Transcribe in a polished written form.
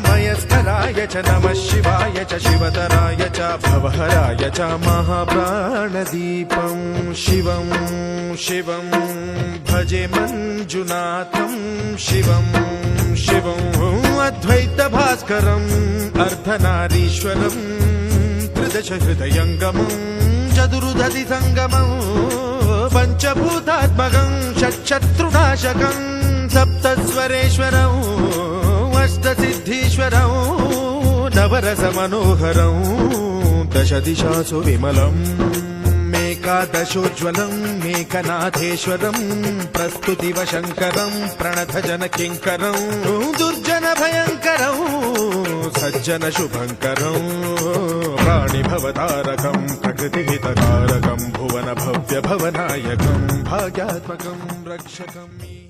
मयस्कराय च नमः शिवाय च शिवतराय च भवहराय च महाप्राणदीपं शिवं शिवं भजे मञ्जुनाथं शिवं शिवं अद्वैतभास्करम् अर्धनारीश्वरं त्रिदश हृदयङ्गमं चतुर्दधि संगमं पञ्चभूतात्मकं षट्शत्रुनाशकं सप्तस्वरेश्वरं अष्टसिद्धीश्वरं नवरसमनोहरं दशदिशासु विमलम् एकादशोज्ज्वलं मेकनाथेश्वरं प्रस्तुतिवशङ्करं प्रणतजनकिङ्करं दुर्जनभयङ्करं सज्जनशुभङ्करं प्राणिभवतारकं प्रकृतिहितकारकं भुवनभव्यभवनायकं भाग्यात्मकं रक्षकम्